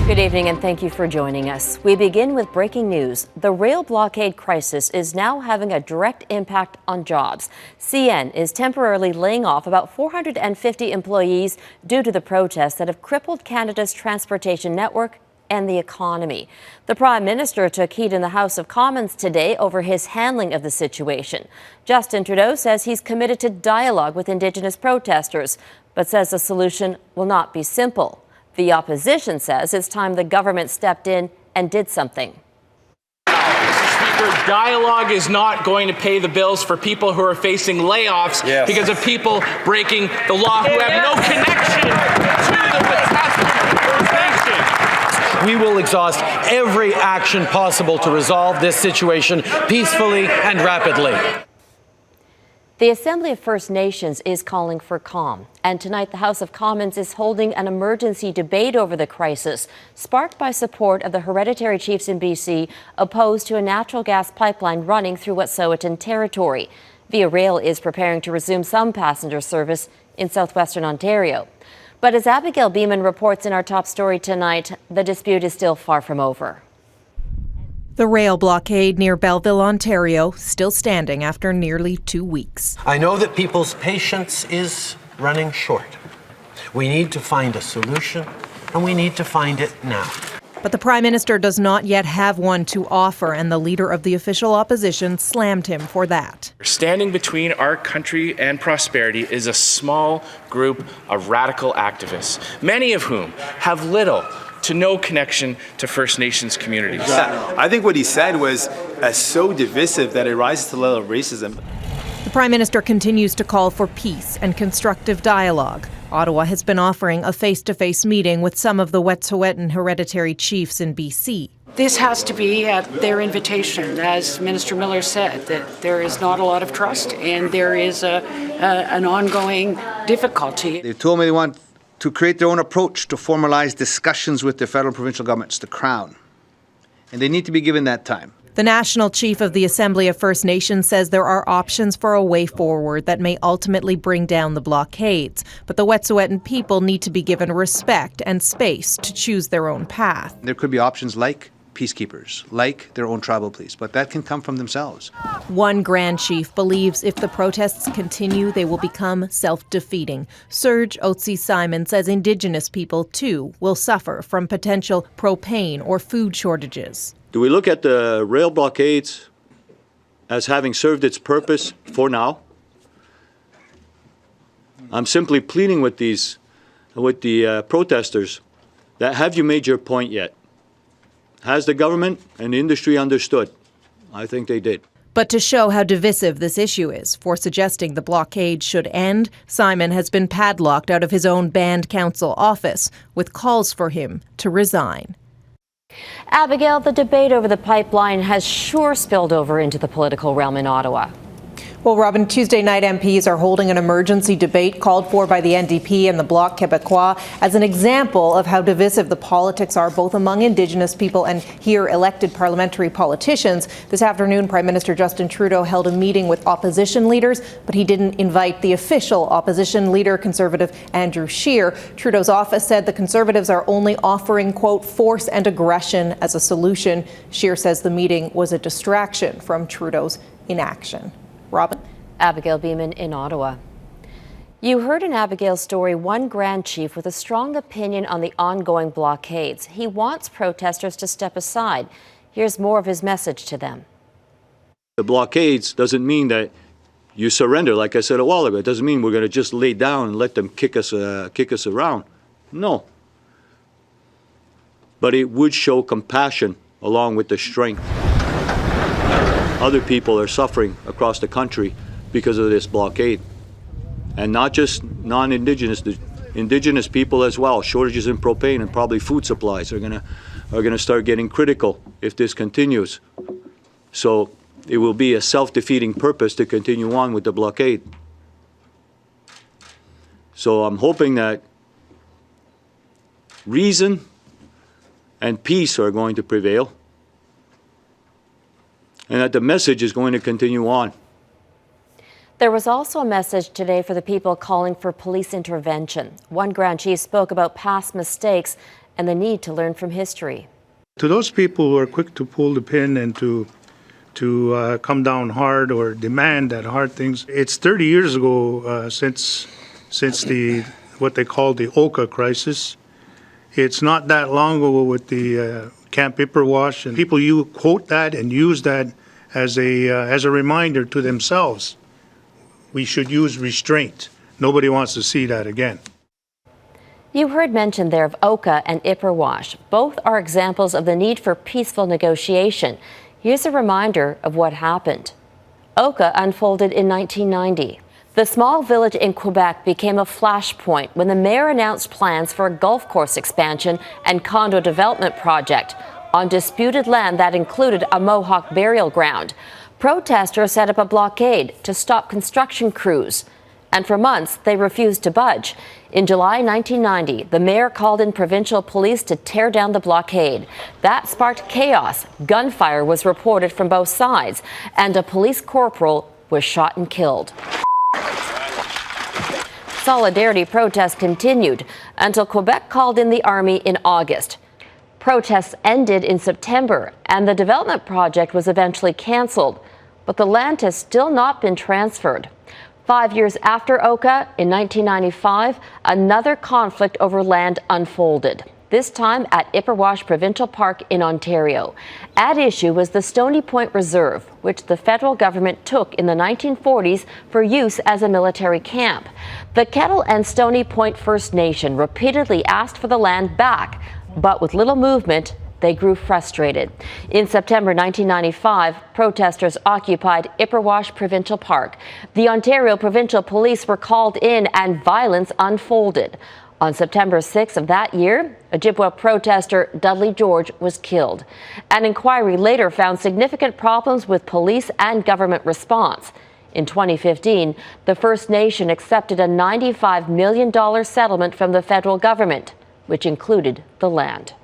Good evening and thank you for joining us. We begin with breaking news. The rail blockade crisis is now having a direct impact on jobs. CN is temporarily laying off about 450 employees due to the protests that have crippled Canada's transportation network and the economy. The Prime Minister took heat in the House of Commons today over his handling of the situation. Justin Trudeau says he's committed to dialogue with Indigenous protesters, but says the solution will not be simple. The opposition says it's time the government stepped in and did something. Mr. Speaker, dialogue is not going to pay the bills for people who are facing layoffs because of people breaking the law who have no connection to the Wetaskiwin First Nation. We will exhaust every action possible to resolve this situation peacefully and rapidly. The Assembly of First Nations is calling for calm, and tonight the House of Commons is holding an emergency debate over the crisis, sparked by support of the hereditary chiefs in BC opposed to a natural gas pipeline running through Wet'suwet'en territory. Via Rail is preparing to resume some passenger service in southwestern Ontario. But as Abigail Bimman reports in our top story tonight, the dispute is still far from over. The rail blockade near Belleville, Ontario, still standing after nearly 2 weeks. I know that people's patience is running short. We need to find a solution, and we need to find it now. But the Prime Minister does not yet have one to offer, and the leader of the official opposition slammed him for that. Standing between our country and prosperity is a small group of radical activists, many of whom have little to no connection to First Nations communities. Yeah, I think what he said was so divisive that it rises to the level of racism. The Prime Minister continues to call for peace and constructive dialogue. Ottawa has been offering a face-to-face meeting with some of the Wet'suwet'en hereditary chiefs in BC. This has to be at their invitation. As Minister Miller said, that there is not a lot of trust and there is an ongoing difficulty. They told me they want to create their own approach to formalize discussions with the federal and provincial governments, the Crown. And they need to be given that time. The National Chief of the Assembly of First Nations says there are options for a way forward that may ultimately bring down the blockades. But the Wet'suwet'en people need to be given respect and space to choose their own path. There could be options like peacekeepers, like their own tribal police, but that can come from themselves. One Grand Chief believes if the protests continue, they will become self-defeating. Serge Otsi-Simon says Indigenous people, too, will suffer from potential propane or food shortages. Do we look at the rail blockades as having served its purpose for now? I'm simply pleading with the protesters that have you made your point yet? Has the government and the industry understood? I think they did. But to show how divisive this issue is, for suggesting the blockade should end, Simon has been padlocked out of his own band council office, with calls for him to resign. Abigail, the debate over the pipeline has sure spilled over into the political realm in Ottawa. Well, Robin, Tuesday night MPs are holding an emergency debate called for by the NDP and the Bloc Québécois as an example of how divisive the politics are both among Indigenous people and here elected parliamentary politicians. This afternoon, Prime Minister Justin Trudeau held a meeting with opposition leaders, but he didn't invite the official opposition leader, Conservative Andrew Scheer. Trudeau's office said the Conservatives are only offering, quote, force and aggression as a solution. Scheer says the meeting was a distraction from Trudeau's inaction. Robin? Abigail Bimman in Ottawa. You heard in Abigail's story one Grand Chief with a strong opinion on the ongoing blockades. He wants protesters to step aside. Here's more of his message to them. The blockades doesn't mean that you surrender, like I said a while ago. It doesn't mean we're going to just lay down and let them kick us around. No. But it would show compassion along with the strength. Other people are suffering across the country because of this blockade. And not just non-Indigenous, the Indigenous people as well. Shortages in propane and probably food supplies are gonna start getting critical if this continues. So it will be a self-defeating purpose to continue on with the blockade. So I'm hoping that reason and peace are going to prevail, and that the message is going to continue on. There was also a message today for the people calling for police intervention. One Grand Chief spoke about past mistakes and the need to learn from history. To those people who are quick to pull the pin and to come down hard or demand that hard things, it's 30 years ago since the what they call the Oka crisis. It's not that long ago with the Camp Ipperwash, and people you quote that and use that as a reminder to themselves. We should use restraint. Nobody wants to see that again. You heard mention there of Oka and Ipperwash. Both are examples of the need for peaceful negotiation. Here's a reminder of what happened. Oka unfolded in 1990. The small village in Quebec became a flashpoint when the mayor announced plans for a golf course expansion and condo development project on disputed land that included a Mohawk burial ground. Protesters set up a blockade to stop construction crews, and for months they refused to budge. In July 1990, the mayor called in provincial police to tear down the blockade. That sparked chaos. Gunfire was reported from both sides, and a police corporal was shot and killed. Solidarity protests continued until Quebec called in the army in August. Protests ended in September, and the development project was eventually canceled, but the land has still not been transferred. 5 years after Oka, in 1995, another conflict over land unfolded, this time at Ipperwash Provincial Park in Ontario. At issue was the Stony Point Reserve, which the federal government took in the 1940s for use as a military camp. The Kettle and Stony Point First Nation repeatedly asked for the land back, but with little movement, they grew frustrated. In September 1995, protesters occupied Ipperwash Provincial Park. The Ontario Provincial Police were called in and violence unfolded. On September 6 of that year, Ojibwa protester Dudley George was killed. An inquiry later found significant problems with police and government response. In 2015, the First Nation accepted a $95 million settlement from the federal government, which included the land.